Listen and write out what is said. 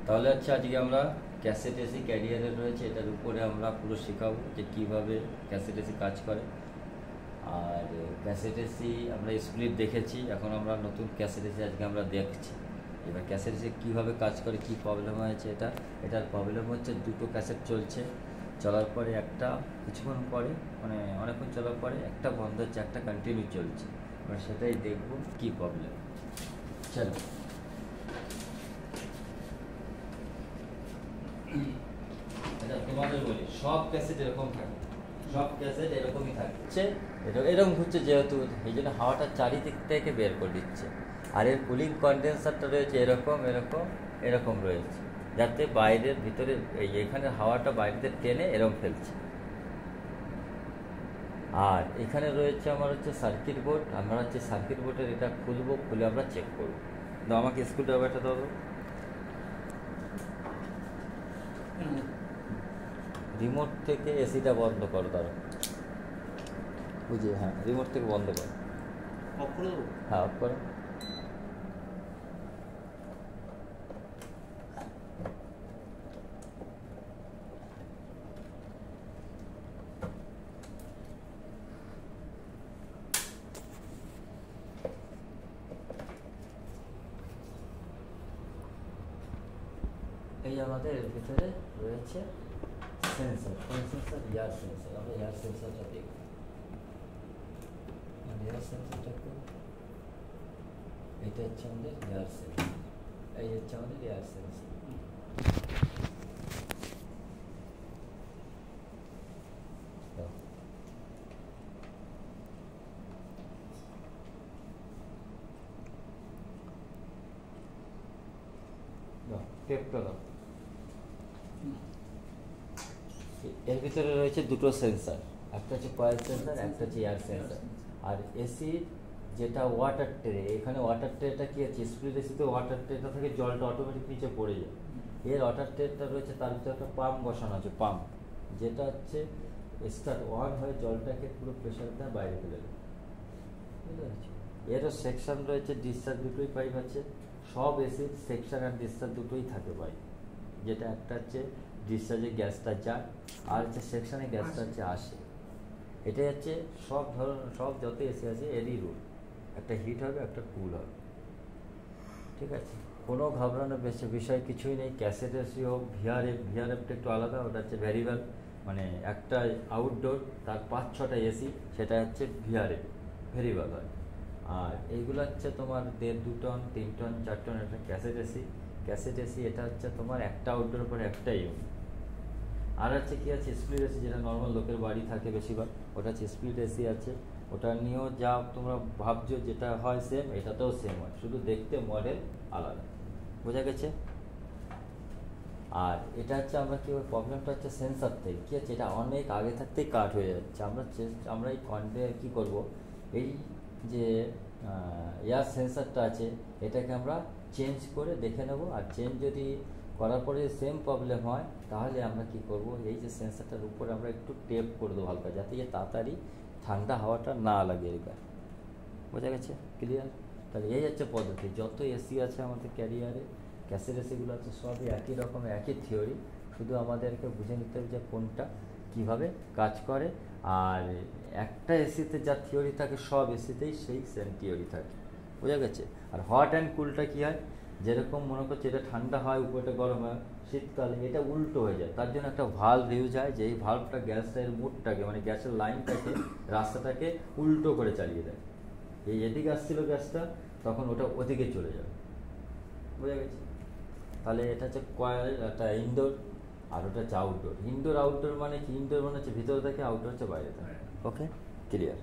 তাহলে হচ্ছে আজকে আমরা ক্যাসেট এসি ক্যারিয়ারে রয়েছে, এটার উপরে আমরা পুরো শেখাবো যে কীভাবে ক্যাসেট এসি কাজ করে। আর ক্যাসেট এসি আমরা স্প্লিট দেখেছি, এখন আমরা নতুন ক্যাসেট এসি আজকে আমরা দেখছি। এবার ক্যাসেট এসি কীভাবে কাজ করে, কী প্রবলেম হয়েছে এটার প্রবলেম হচ্ছে দুটো ক্যাসেট চলছে, চলার পরে একটা কিছুক্ষণ পরে মানে অনেকক্ষণ চলার পরে একটা বন্ধ হচ্ছে, একটা কন্টিনিউ চলছে। এবার সেটাই দেখবো কী প্রবলেম। চলো তোমাদের বলি, সব ক্যাসেট এরকম থাকে, সব ক্যাসেট এরকমই থাকছে, এরকম ঘুরছে, যেহেতু এই জন্য হাওয়াটা চারিদিক থেকে বের করে দিচ্ছে। আর এর কুলিং কন্ডেন্সারটা রয়েছে এরকম এরকম এরকম রয়েছে, যাতে বাইরের ভিতরে এখানে হাওয়াটা বাইরেতে টেনে এরকম ফেলছে। আর এখানে রয়েছে আমার হচ্ছে সার্কিট বোর্ড, আমরা হচ্ছে সার্কিট বোর্ডের এটা খুলবো, খুলে আমরা চেক করবো। তো আমাকে স্ক্রু ড্রাইভারটা দেবো, রিমোট থেকে এসিটা বন্ধ করো, দাঁড়ো বুঝি, হ্যাঁ রিমোট থেকে বন্ধ করো, অফ করে দেবো, হ্যাঁ অফ করো। এই আমাদের এর ভিতরে রয়েছে সেন্সর, কোন সেন্সর? Air sensor. আমরা এয়ার সেন্সরটা দেখব, এয়ার সেন্সরটা এটা হচ্ছে আমাদের এয়ার সেন্সর, এই হচ্ছে আমাদের এয়ার সেন্সর। টেপটা দাও। এর ভিতরে রয়েছে দুটো সেন্সর, একটা হচ্ছে কয়েল সেন্সর, একটা হচ্ছে এয়ার সেন্সর। আর এসি যেটা ওয়াটার ট্রে, এখানে ওয়াটার ট্রেটা কি আছে, স্প্লিট এসিতে ওয়াটার ট্রেটা থেকে জলটা অটোমেটিক নিচে পড়ে যায়। এর ওয়াটার ট্রেটা রয়েছে, তার ভিতরে একটা পাম্প বসানো আছে, পাম্প যেটা হচ্ছে স্টার্ট ওয়ান হয়ে জলটাকে পুরো প্রেশার দেয় বাইরে ফেলে দেয়, বুঝতে পারছি। এরও সেকশন রয়েছে, ডিসচার্জ দুটোই পাইপ আছে। সব এসির সেকশন আর ডিসচার্জ দুটোই থাকে পাইপ, যেটা একটা হচ্ছে ডিসচার্জে গ্যাসটা যায়, আর হচ্ছে সেকশনে গ্যাসটা হচ্ছে আসে। এটাই হচ্ছে সব ধরনের, সব যত এসি আছে এরই রুল, একটা হিট হবে একটা কুল হবে, ঠিক আছে। কোনো ঘাবড়ানোর বিষয় কিছুই নেই। ক্যাসেট এসি হোক, ভিআরএফটা একটু আলাদা, ওটা হচ্ছে ভ্যারিয়েবল, মানে একটা আউটডোর তার 5-6টা এসি, সেটা হচ্ছে ভিআরএফ, ভ্যারিয়েবল হয়। আর এইগুলো হচ্ছে তোমার 1.5-2 টন 3 টন 4 টন একটা ক্যাসেট এসি। ক্যাসেট এসি এটা হচ্ছে তোমার একটা আউটডোর পরে একটা ইউনিট। আর হচ্ছে কি আছে স্প্লিট এসি, যেটা নর্মাল লোকের বাড়ি থাকে বেশিরভাগ, ওটা হচ্ছে স্প্লিট এসি আছে। ওটা নিয়েও যা তোমরা ভাবছো যেটা হয় সেম, এটাতেও সেম হয়, শুধু দেখতে মডেল আলাদা, বোঝা গেছে। আর এটা হচ্ছে আমরা কি প্রবলেমটা হচ্ছে সেন্সার থেকে কী হচ্ছে, এটা অনেক আগে থাকতেই কাট হয়ে যাচ্ছে। আমরা এই কী করব, এই যে এয়ার সেন্সারটা আছে এটাকে আমরা চেঞ্জ করে দেখে নেব। আর চেঞ্জ যদি করার পরে সেম প্রবলেম হয়, তাহলে আমরা কি করব, এই যে সেন্সারটার উপরে আমরা একটু টেপ করে দেবো হালকা, যাতে তাড়াতাড়ি ঠান্ডা হাওয়াটা না লাগে এর গায়ে, বোঝা গেছে, ক্লিয়ার। তাহলে এই হচ্ছে পদ্ধতি। যত এসি আছে আমাদের ক্যারিয়ারে, ক্যাসেট এসিগুলো আছে, সবই একই রকম, একই থিওরি, শুধু আমাদেরকে বুঝে নিতে হবে যে কোনটা কীভাবে কাজ করে। আর একটা এসিতে যা থিওরি থাকে, সব এসিতেই সেই সেম থিওরি থাকে, বোঝা গেছে। আর হট অ্যান্ড কুলটা কী হয়, যেরকম মনে করছে এটা ঠান্ডা হয় উপরটা গরম হয়, শীতকালে এটা উল্টো হয়ে যায়। তার জন্য একটা ভাল্ব ইউজ হয়, যে এই ভাল্বটা গ্যাসের মুডটাকে, মানে গ্যাসের লাইনটাকে, রাস্তাটাকে উল্টো করে চালিয়ে দেয়। এই এদিকে আসছিল গ্যাসটা, তখন ওটা ওদিকে চলে যাবে, বোঝা গেছে। তাহলে এটা হচ্ছে কয়েল, একটা ইনডোর, আর ওটা হচ্ছে আউটডোর। ইনডোর আউটডোর মানে কি, ইনডোর মানে হচ্ছে ভিতরে থাকে, আউটডোর হচ্ছে বাইরে থাকে। ওকে, ক্লিয়ার।